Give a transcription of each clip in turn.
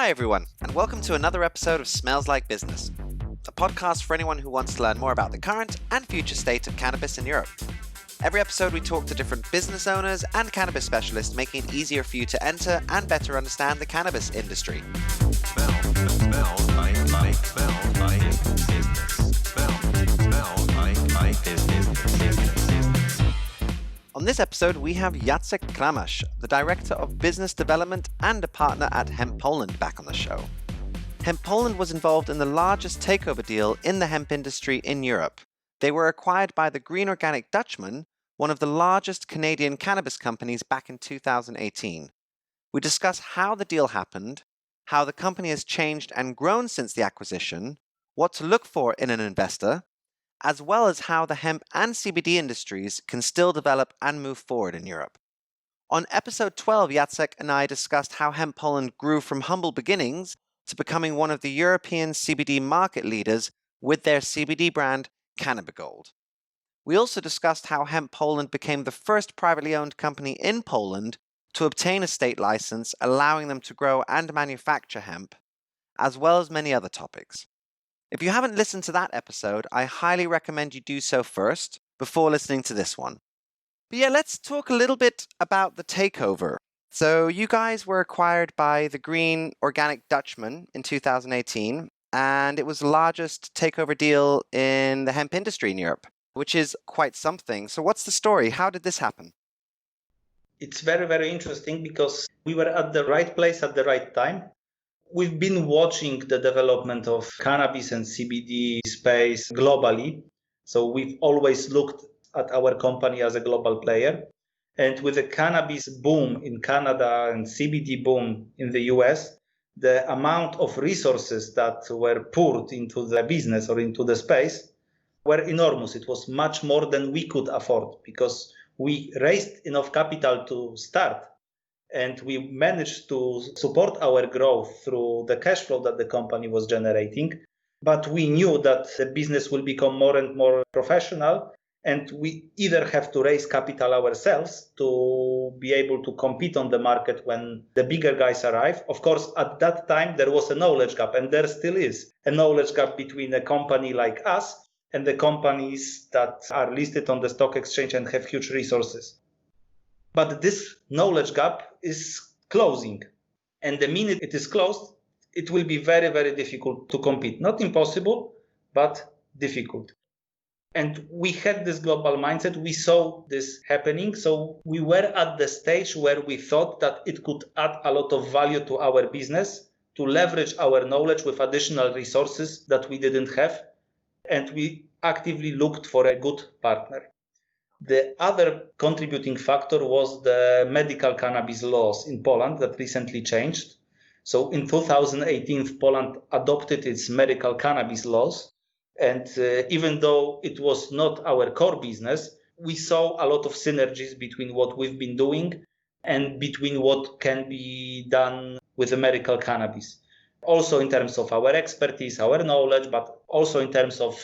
Hi everyone, and welcome to another episode of Smells Like Business, a podcast for anyone who wants to learn more about the current and future state of cannabis in Europe. Every episode we talk to different business owners and cannabis specialists, making it easier for you to enter and better understand the cannabis industry. On this episode, we have Jacek Kramarz, the Director of Business Development and a partner at HemPoland, back on the show. HemPoland was involved in the largest takeover deal in the hemp industry in Europe. They were acquired by the Green Organic Dutchman, one of the largest Canadian cannabis companies, back in 2018. We discuss how the deal happened, how the company has changed and grown since the acquisition, what to look for in an investor, as well as how the hemp and CBD industries can still develop and move forward in Europe. On episode 12, Jacek and I discussed how HemPoland grew from humble beginnings to becoming one of the European CBD market leaders with their CBD brand, Cannabigold. We also discussed how HemPoland became the first privately owned company in Poland to obtain a state license, allowing them to grow and manufacture hemp, as well as many other topics. If you haven't listened to that episode, I highly recommend you do so first before listening to this one. But yeah, let's talk a little bit about the takeover. So you guys were acquired by the Green Organic Dutchman in 2018, and it was the largest takeover deal in the hemp industry in Europe, which is quite something. So what's the story? How did this happen? It's very, very interesting because we were at the right place at the right time. We've been watching the development of cannabis and CBD space globally. So we've always looked at our company as a global player. And with the cannabis boom in Canada and CBD boom in the US, the amount of resources that were poured into the business or into the space were enormous. It was much more than we could afford because we raised enough capital to start. And we managed to support our growth through the cash flow that the company was generating. But we knew that the business will become more and more professional. And we either have to raise capital ourselves to be able to compete on the market when the bigger guys arrive. Of course, at that time, there was a knowledge gap, and there still is a knowledge gap between a company like us and the companies that are listed on the stock exchange and have huge resources. But this knowledge gap is closing. And the minute it is closed, it will be very, very difficult to compete. Not impossible, but difficult. And we had this global mindset. We saw this happening. So we were at the stage where we thought that it could add a lot of value to our business, to leverage our knowledge with additional resources that we didn't have. And we actively looked for a good partner. The other contributing factor was the medical cannabis laws in Poland that recently changed. So in 2018, Poland adopted its medical cannabis laws. And even though it was not our core business, we saw a lot of synergies between what we've been doing and between what can be done with the medical cannabis. Also in terms of our expertise, our knowledge, but also in terms of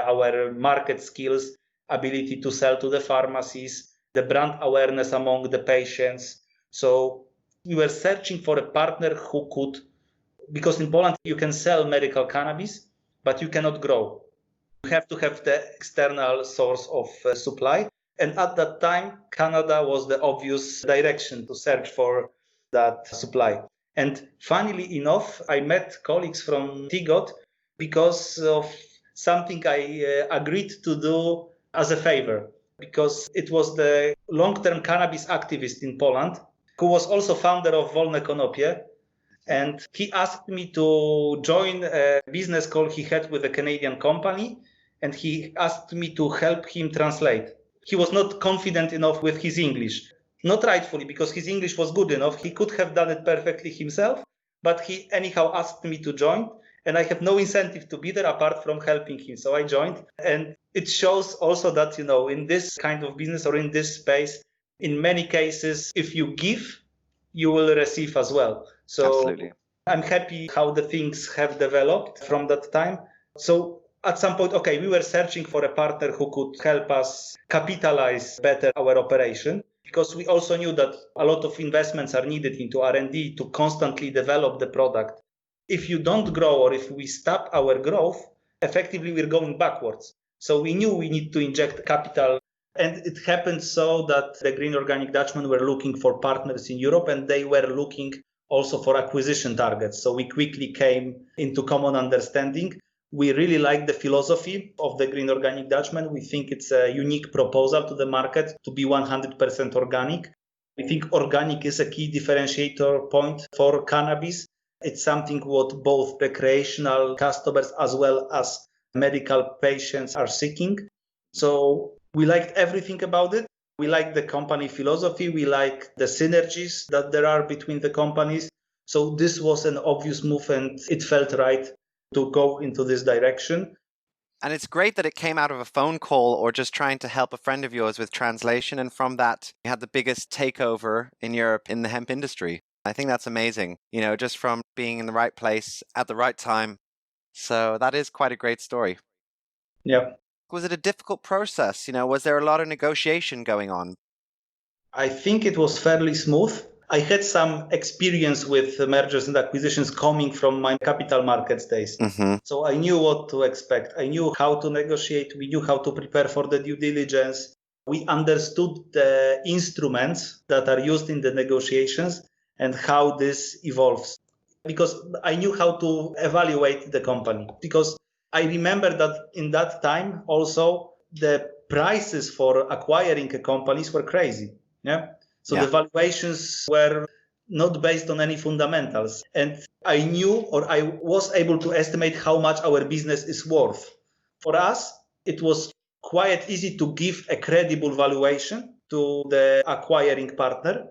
our market skills, ability to sell to the pharmacies, the brand awareness among the patients. So we were searching for a partner who could, because in Poland you can sell medical cannabis, but you cannot grow. You have to have the external source of supply. And at that time, Canada was the obvious direction to search for that supply. And funnily enough, I met colleagues from TGOT because of something I agreed to do as a favor, because it was the long-term cannabis activist in Poland who was also founder of Wolne Konopie. And he asked me to join a business call he had with a Canadian company. And he asked me to help him translate. He was not confident enough with his English. Not rightfully, because his English was good enough. He could have done it perfectly himself. But he anyhow asked me to join. And I have no incentive to be there apart from helping him. So I joined. And it shows also that, in this kind of business or in this space, in many cases, if you give, you will receive as well. So Absolutely. I'm happy how the things have developed from that time. So at some point, we were searching for a partner who could help us capitalize better our operation. because we also knew that a lot of investments are needed into R&D to constantly develop the product if you don't grow or if we stop our growth, effectively we're going backwards. So we knew we need to inject capital. And it happened so that the Green Organic Dutchman were looking for partners in Europe, and they were looking also for acquisition targets. So we quickly came into common understanding. We really like the philosophy of the Green Organic Dutchman. We think it's a unique proposal to the market to be 100% organic. We think organic is a key differentiator point for cannabis. It's something what both recreational customers as well as medical patients are seeking. So we liked everything about it. We like the company philosophy. We like the synergies that there are between the companies. So this was an obvious move, and it felt right to go into this direction. And it's great that it came out of a phone call or just trying to help a friend of yours with translation. And from that, you had the biggest takeover in Europe in the hemp industry. I think that's amazing, just from being in the right place at the right time. So that is quite a great story. Yeah. Was it a difficult process? Was there a lot of negotiation going on? I think it was fairly smooth. I had some experience with mergers and acquisitions coming from my capital markets days. Mm-hmm. So I knew what to expect. I knew how to negotiate. We knew how to prepare for the due diligence. We understood the instruments that are used in the negotiations and how this evolves. Because I knew how to evaluate the company. Because I remember that in that time also the prices for acquiring companies were crazy. Yeah. So the valuations were not based on any fundamentals. And I knew, or I was able to estimate how much our business is worth. For us, it was quite easy to give a credible valuation to the acquiring partner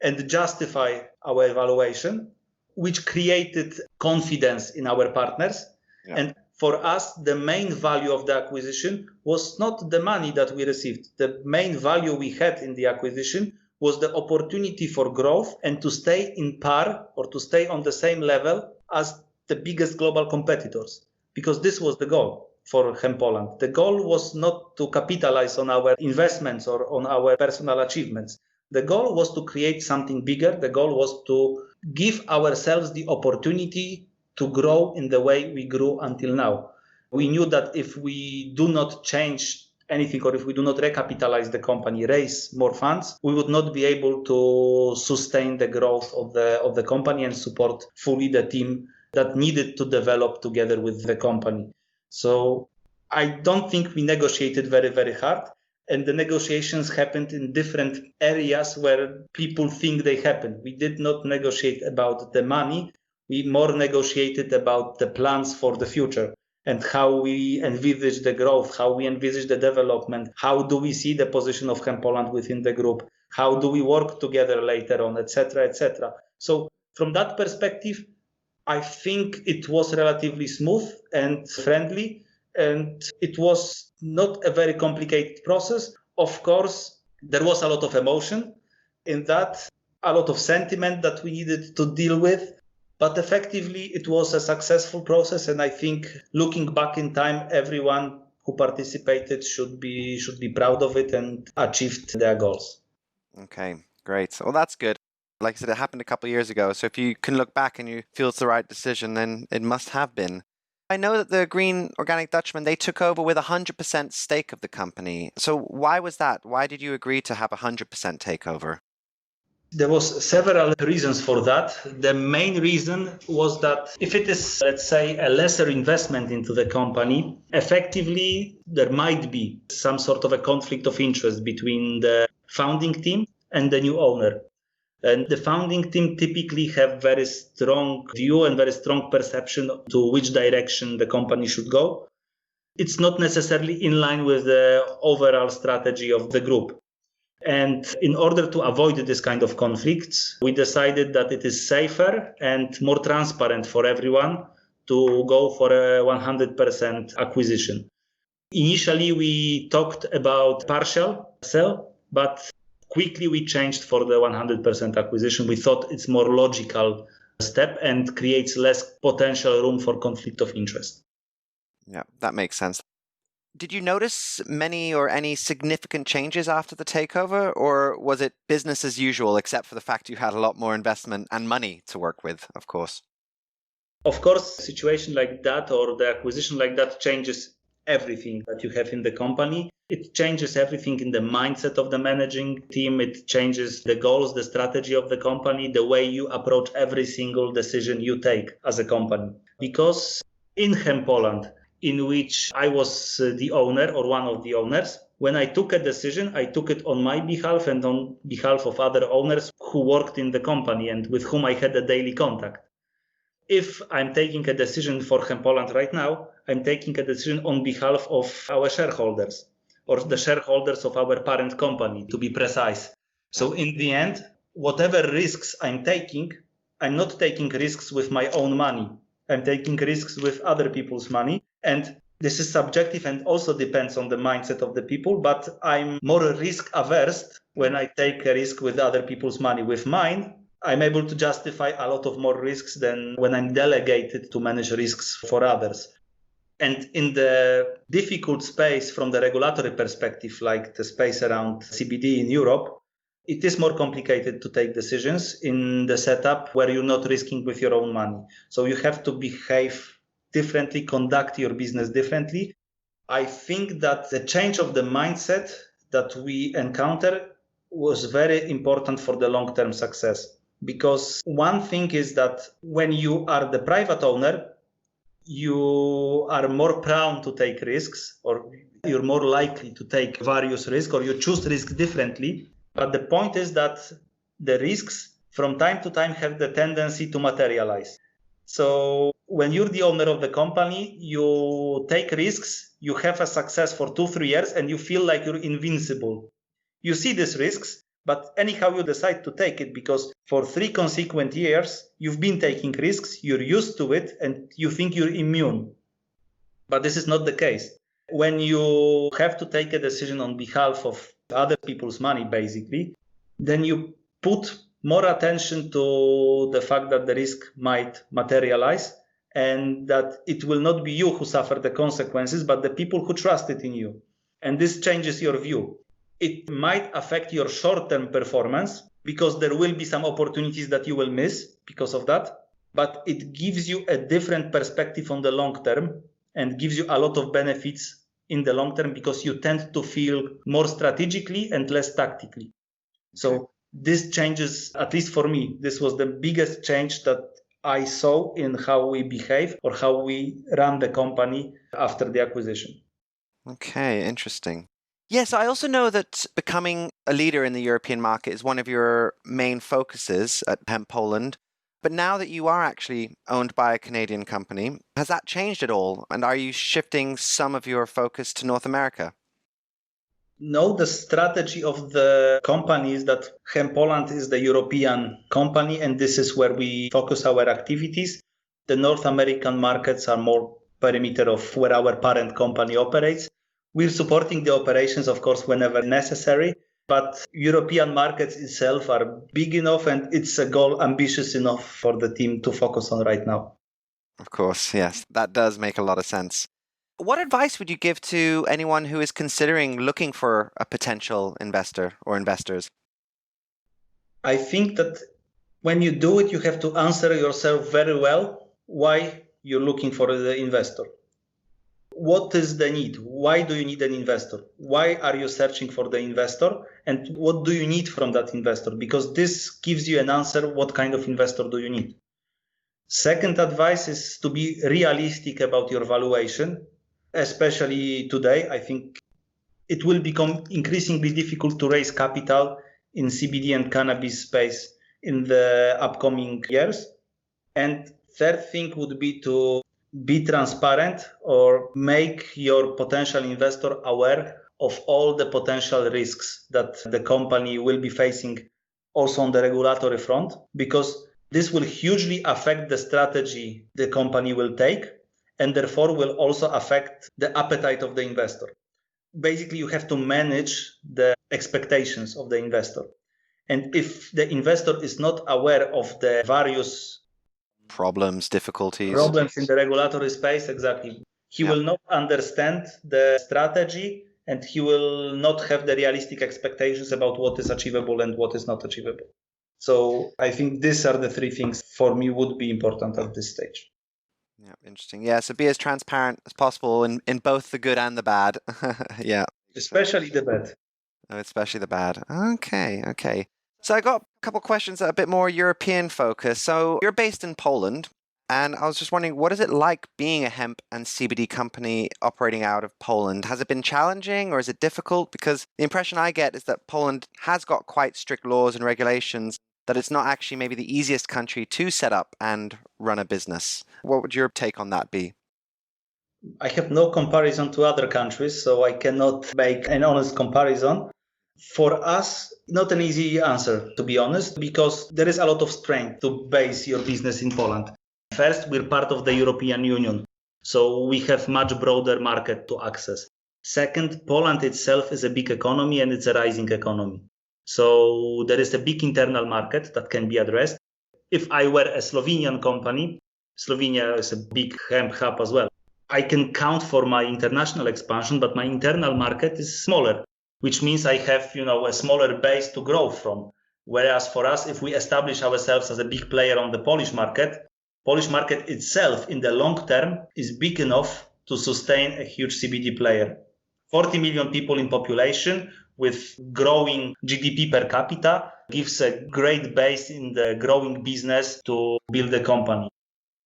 and justify our valuation, which created confidence in our partners. Yeah. And for us, the main value of the acquisition was not the money that we received. The main value we had in the acquisition was the opportunity for growth and to stay in par or to stay on the same level as the biggest global competitors, because this was the goal for HemPoland. The goal was not to capitalize on our investments or on our personal achievements. The goal was to create something bigger. The goal was to give ourselves the opportunity to grow in the way we grew until now. We knew that if we do not change anything, or if we do not recapitalize the company, raise more funds, we would not be able to sustain the growth of the company and support fully the team that needed to develop together with the company. So I don't think we negotiated very, very hard. And the negotiations happened in different areas where people think they happened. We did not negotiate about the money. We more negotiated about the plans for the future and how we envisage the growth, how we envisage the development, how do we see the position of HemPoland within the group, how do we work together later on, etc., etc. So from that perspective, I think it was relatively smooth and friendly, and it was not a very complicated process. Of course, there was a lot of emotion in that, a lot of sentiment that we needed to deal with. But effectively, it was a successful process, and I think looking back in time, everyone who participated should be proud of it and achieved their goals. Okay, great. Well, that's good. Like I said, it happened a couple of years ago, so if you can look back and you feel it's the right decision, then it must have been. I know that the Green Organic Dutchman, they took over with 100% stake of the company. So why was that? Why did you agree to have 100% takeover? There was several reasons for that. The main reason was that if it is, let's say, a lesser investment into the company, effectively there might be some sort of a conflict of interest between the founding team and the new owner. And the founding team typically have very strong view and very strong perception to which direction the company should go. It's not necessarily in line with the overall strategy of the group. And in order to avoid this kind of conflicts, we decided that it is safer and more transparent for everyone to go for a 100% acquisition. Initially, we talked about partial sale, but quickly we changed for the 100% acquisition. We thought it's more logical step and creates less potential room for conflict of interest. Yeah, that makes sense. Did you notice many or any significant changes after the takeover, or was it business as usual, except for the fact you had a lot more investment and money to work with, of course? Of course, a situation like that or the acquisition like that changes everything that you have in the company. It changes everything in the mindset of the managing team. It changes the goals, the strategy of the company, the way you approach every single decision you take as a company. Because in HemPoland, in which I was the owner or one of the owners, when I took a decision, I took it on my behalf and on behalf of other owners who worked in the company and with whom I had a daily contact. If I'm taking a decision for HemPoland right now, I'm taking a decision on behalf of our shareholders or the shareholders of our parent company, to be precise. So in the end, whatever risks I'm not taking risks with my own money. I'm taking risks with other people's money. And this is subjective and also depends on the mindset of the people, but I'm more risk averse when I take a risk with other people's money. With mine, I'm able to justify a lot of more risks than when I'm delegated to manage risks for others. And in the difficult space from the regulatory perspective, like the space around CBD in Europe, it is more complicated to take decisions in the setup where you're not risking with your own money. So you have to behave differently, conduct your business differently. I think that the change of the mindset that we encounter was very important for the long-term success. Because one thing is that when you are the private owner, you are more prone to take risks, or you're more likely to take various risks, or you choose risks differently. But the point is that the risks from time to time have the tendency to materialize. So when you're the owner of the company, you take risks, you have a success for 2-3 years, and you feel like you're invincible. You see these risks, but anyhow you decide to take it because for 3 consequent years, you've been taking risks, you're used to it, and you think you're immune. But this is not the case. When you have to take a decision on behalf of other people's money, basically, then you put more attention to the fact that the risk might materialize and that it will not be you who suffer the consequences, but the people who trusted in you. And this changes your view. It might affect your short-term performance because there will be some opportunities that you will miss because of that, but it gives you a different perspective on the long term and gives you a lot of benefits in the long term because you tend to feel more strategically and less tactically. So this changes, at least for me, this was the biggest change that I saw in how we behave or how we run the company after the acquisition. Okay, interesting. Yes, I also know that becoming a leader in the European market is one of your main focuses at HemPoland. But now that you are actually owned by a Canadian company, has that changed at all? And are you shifting some of your focus to North America? No, the strategy of the company is that HemPoland is the European company, and this is where we focus our activities. The North American markets are more perimeter of where our parent company operates. We're supporting the operations, of course, whenever necessary, but European markets itself are big enough and it's a goal ambitious enough for the team to focus on right now. Of course, yes, that does make a lot of sense. What advice would you give to anyone who is considering looking for a potential investor or investors? I think that when you do it, you have to answer yourself very well why you're looking for the investor. What is the need? Why do you need an investor? Why are you searching for the investor? And what do you need from that investor? Because this gives you an answer, what kind of investor do you need? Second advice is to be realistic about your valuation, especially today. I think it will become increasingly difficult to raise capital in CBD and cannabis space in the upcoming years. And third thing would be to be transparent or make your potential investor aware of all the potential risks that the company will be facing also on the regulatory front, because this will hugely affect the strategy the company will take and therefore will also affect the appetite of the investor. Basically, you have to manage the expectations of the investor. And if the investor is not aware of the various Problems, difficulties. Problems in the regulatory space, exactly. He will not understand the strategy and he will not have the realistic expectations about what is achievable and what is not achievable. So I think these are the 3 things for me would be important at this stage. Yeah, interesting. Yeah, so be as transparent as possible in both the good and the bad. Yeah. Especially the bad. Oh, especially the bad. Okay, okay. So I got a couple questions that are a bit more European focused. So you're based in Poland, and I was just wondering, what is it like being a hemp and CBD company operating out of Poland? Has it been challenging or is it difficult? Because the impression I get is that Poland has got quite strict laws and regulations, that it's not actually maybe the easiest country to set up and run a business. What would your take on that be? I have no comparison to other countries, so I cannot make an honest comparison. For us, not an easy answer, to be honest, because there is a lot of strength to base your business in Poland. First, we're part of the European Union, so we have much broader market to access. Second, Poland itself is a big economy and it's a rising economy. So there is a big internal market that can be addressed. If I were a Slovenian company, Slovenia is a big hemp hub as well. I can count for my international expansion, but my internal market is smaller, which means I have, a smaller base to grow from. Whereas for us, if we establish ourselves as a big player on the Polish market itself in the long term is big enough to sustain a huge CBD player. 40 million people in population with growing GDP per capita gives a great base in the growing business to build a company.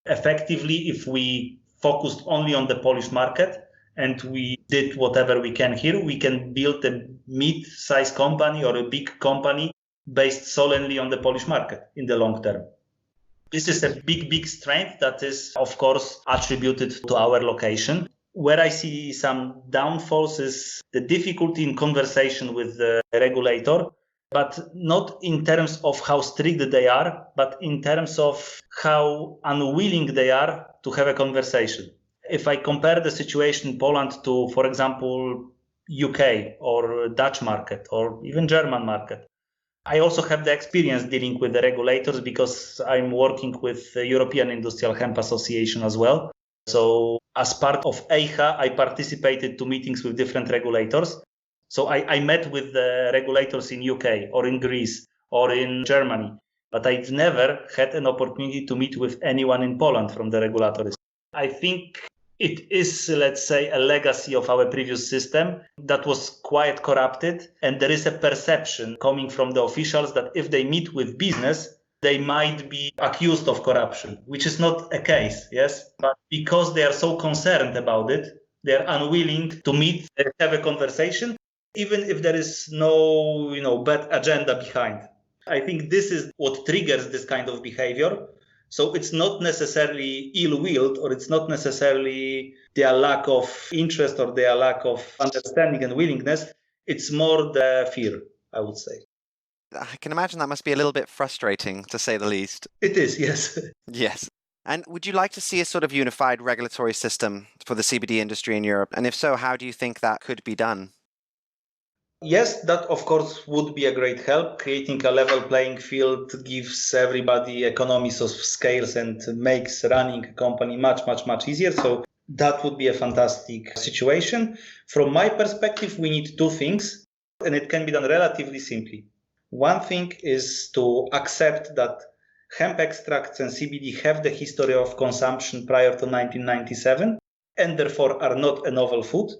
Effectively, if we focused only on the Polish market and we did whatever we can here, we can build a mid-sized company or a big company based solely on the Polish market in the long term. This is a big strength that is, of course, attributed to our location. Where I see some downfalls is the difficulty in conversation with the regulator, but not in terms of how strict they are, but in terms of how unwilling they are to have a conversation. If I compare the situation in Poland to, for example, UK or Dutch market or even German market, I also have the experience dealing with the regulators because I'm working with the European Industrial Hemp Association as well. So as part of EIHA, I participated to meetings with different regulators. So I met with the regulators in UK or in Greece or in Germany, but I've never had an opportunity to meet with anyone in Poland from the regulators. I think it is, let's say, a legacy of our previous system that was quite corrupted. And there is a perception coming from the officials that if they meet with business, they might be accused of corruption, which is not a case, yes? But because they are so concerned about it, they are unwilling to meet and have a conversation, even if there is no, bad agenda behind. I think this is what triggers this kind of behavior. So it's not necessarily ill-willed, or it's not necessarily their lack of interest or their lack of understanding and willingness. It's more the fear, I would say. I can imagine that must be a little bit frustrating, to say the least. It is, yes. Yes. And would you like to see a sort of unified regulatory system for the CBD industry in Europe? And if so, how do you think that could be done? Yes, that of course would be a great help. Creating a level playing field gives everybody economies of scales and makes running a company much easier. So that would be a fantastic situation. From my perspective, we need two things, and it can be done relatively simply. One thing is to accept that hemp extracts and CBD have the history of consumption prior to 1997 and therefore are not a novel food.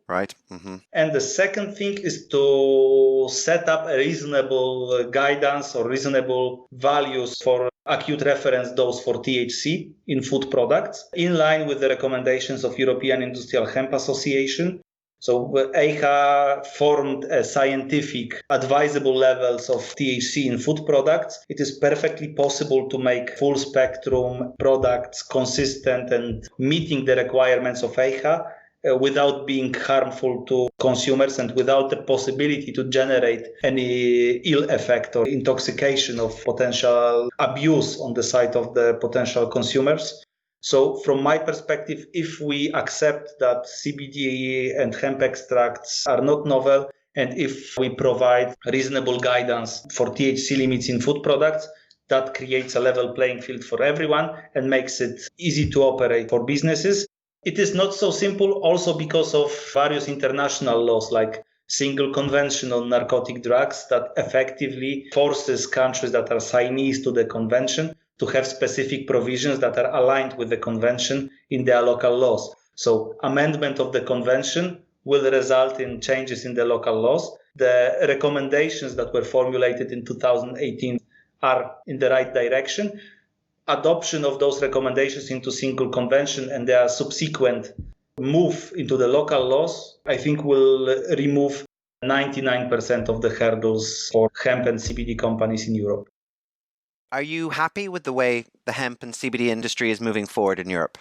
Right. Mm-hmm. And the second thing is to set up a reasonable guidance or reasonable values for acute reference dose for THC in food products, in line with the recommendations of European Industrial Hemp Association. So EIHA formed a scientific advisable levels of THC in food products. It is perfectly possible to make full spectrum products consistent and meeting the requirements of EIHA. Without being harmful to consumers and without the possibility to generate any ill effect or intoxication of potential abuse on the side of the potential consumers. So from my perspective, if we accept that CBD and hemp extracts are not novel, and if we provide reasonable guidance for THC limits in food products, that creates a level playing field for everyone and makes it easy to operate for businesses. It is not so simple also because of various international laws like Single Convention on Narcotic Drugs that effectively forces countries that are signees to the convention to have specific provisions that are aligned with the convention in their local laws. So amendment of the convention will result in changes in the local laws. The recommendations that were formulated in 2018 are in the right direction. Adoption of those recommendations into single convention and their subsequent move into the local laws, I think will remove 99% of the hurdles for hemp and CBD companies in Europe. Are you happy with the way the hemp and CBD industry is moving forward in Europe?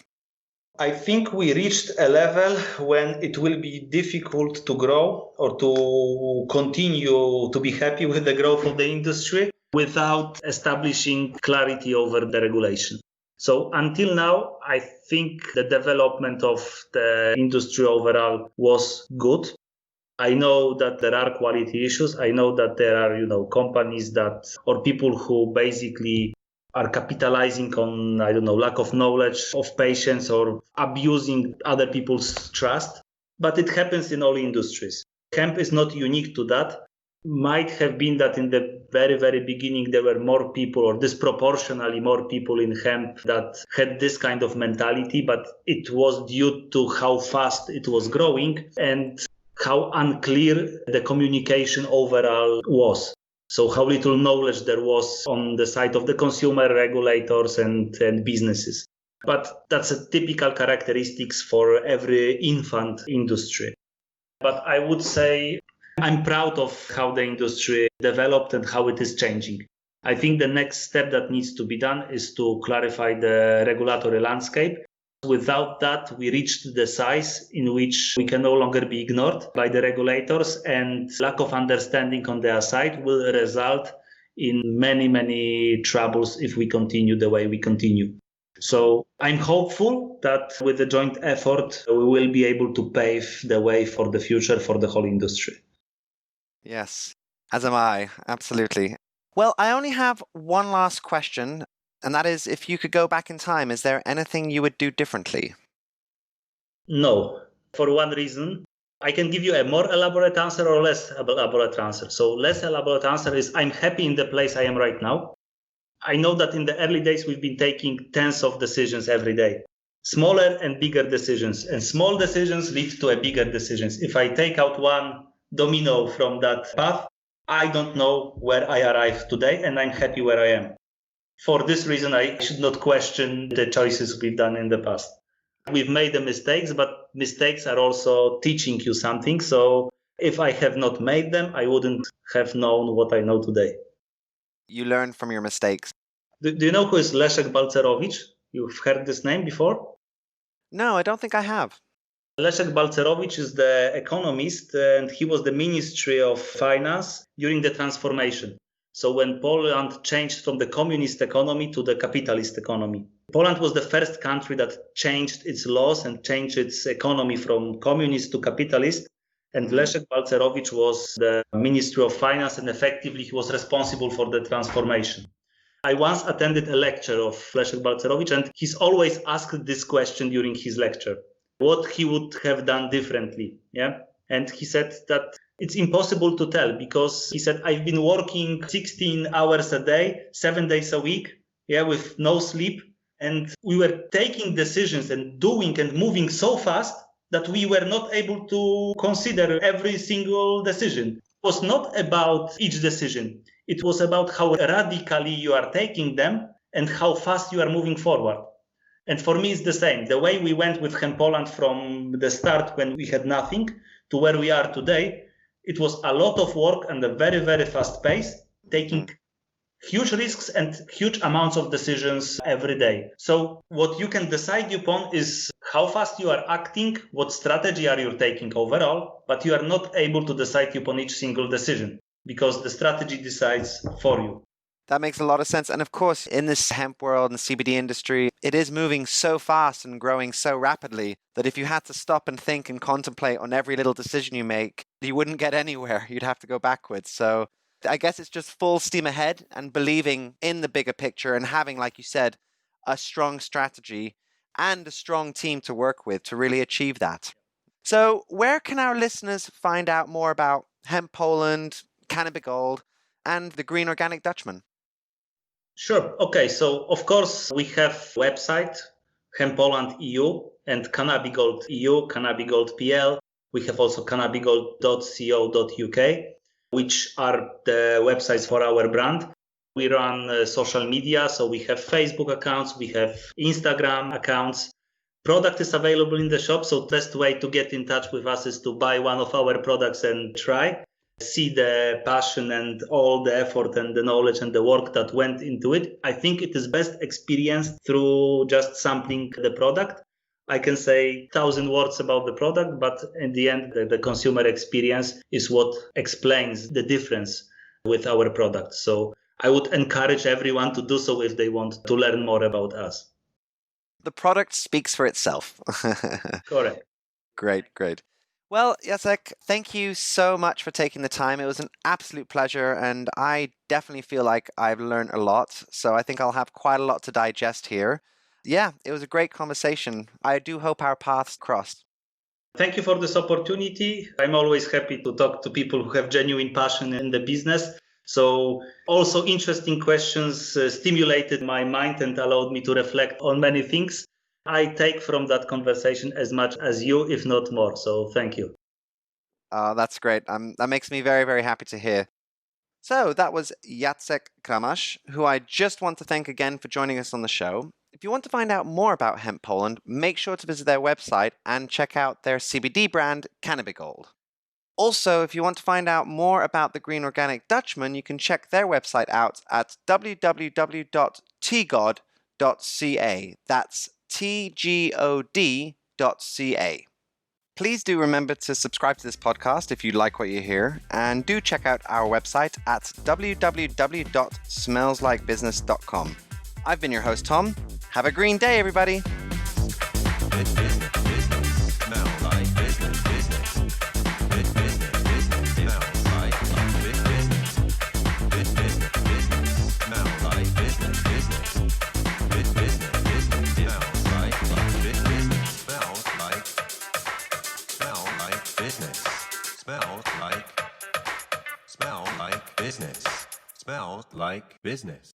I think we reached a level when it will be difficult to grow or to continue to be happy with the growth of the industry without establishing clarity over the regulation. So until now, I think the development of the industry overall was good. I know that there are quality issues. I know that there are, companies that or people who basically are capitalizing on, lack of knowledge of patients or abusing other people's trust. But it happens in all industries. Hemp is not unique to that. Might have been that in the very, very beginning, there were more people or disproportionately more people in hemp that had this kind of mentality, but it was due to how fast it was growing and how unclear the communication overall was. So how little knowledge there was on the side of the consumer regulators and businesses. But that's a typical characteristics for every infant industry. But I would say I'm proud of how the industry developed and how it is changing. I think the next step that needs to be done is to clarify the regulatory landscape. Without that, we reached the size in which we can no longer be ignored by the regulators, and lack of understanding on their side will result in many, many troubles if we continue the way we continue. So I'm hopeful that with the joint effort, we will be able to pave the way for the future for the whole industry. Yes, as am I, absolutely. Well, I only have one last question, and that is, if you could go back in time, is there anything you would do differently? No, for one reason. I can give you a more elaborate answer or less elaborate answer. So less elaborate answer is I'm happy in the place I am right now. I know that in the early days, we've been taking tens of decisions every day, smaller and bigger decisions, and small decisions lead to a bigger decisions. If I take out one domino from that path, I don't know where I arrive today, and I'm happy where I am. For this reason, I should not question the choices we've done in the past. We've made the mistakes, but mistakes are also teaching you something. So if I have not made them, I wouldn't have known what I know today. You learn from your mistakes. Do you know who is Leszek Balcerowicz? You've heard this name before? No, I don't think I have. Leszek Balcerowicz is the economist, and he was the Ministry of Finance during the transformation. So when Poland changed from the communist economy to the capitalist economy, Poland was the first country that changed its laws and changed its economy from communist to capitalist. And Leszek Balcerowicz was the Ministry of Finance, and effectively he was responsible for the transformation. I once attended a lecture of Leszek Balcerowicz, and he's always asked this question during his lecture, what he would have done differently. Yeah. And he said that it's impossible to tell, because he said, I've been working 16 hours a day, 7 days a week, with no sleep. And we were taking decisions and doing and moving so fast that we were not able to consider every single decision. It was not about each decision. It was about how radically you are taking them and how fast you are moving forward. And for me, it's the same. The way we went with HemPoland from the start when we had nothing to where we are today, it was a lot of work and a very, very fast pace, taking huge risks and huge amounts of decisions every day. So what you can decide upon is how fast you are acting, what strategy are you taking overall, but you are not able to decide upon each single decision because the strategy decides for you. That makes a lot of sense. And of course, in this hemp world and CBD industry, it is moving so fast and growing so rapidly that if you had to stop and think and contemplate on every little decision you make, you wouldn't get anywhere. You'd have to go backwards. So I guess it's just full steam ahead and believing in the bigger picture and having, like you said, a strong strategy and a strong team to work with to really achieve that. So where can our listeners find out more about HemPoland, Cannabis Gold, and the Green Organic Dutchman? Sure. Okay. So of course we have website, HemPoland EU and Cannabigold EU, Cannabigold PL. We have also cannabigold.co.uk, which are the websites for our brand. We run social media. So we have Facebook accounts, we have Instagram accounts. Product is available in the shop. So the best way to get in touch with us is to buy one of our products and try. See the passion and all the effort and the knowledge and the work that went into it. I think it is best experienced through just sampling the product. I can say 1,000 words about the product, but in the end, the consumer experience is what explains the difference with our product. So I would encourage everyone to do so if they want to learn more about us. The product speaks for itself. Correct. Great. Well, Jacek, thank you so much for taking the time. It was an absolute pleasure, and I definitely feel like I've learned a lot. So I think I'll have quite a lot to digest here. Yeah, it was a great conversation. I do hope our paths crossed. Thank you for this opportunity. I'm always happy to talk to people who have genuine passion in the business. So also interesting questions stimulated my mind and allowed me to reflect on many things. I take from that conversation as much as you, if not more. So thank you. That's great. That makes me very, very happy to hear. So that was Jacek Kramarz, who I just want to thank again for joining us on the show. If you want to find out more about HemPoland, make sure to visit their website and check out their CBD brand, Cannabigold. Also, if you want to find out more about the Green Organic Dutchman, you can check their website out at www.tgod.ca. That's TGOD.ca. Please do remember to subscribe to this podcast if you like what you hear, and do check out our website at www.smellslikebusiness.com. I've been your host, Tom. Have a green day, everybody. Smell like business.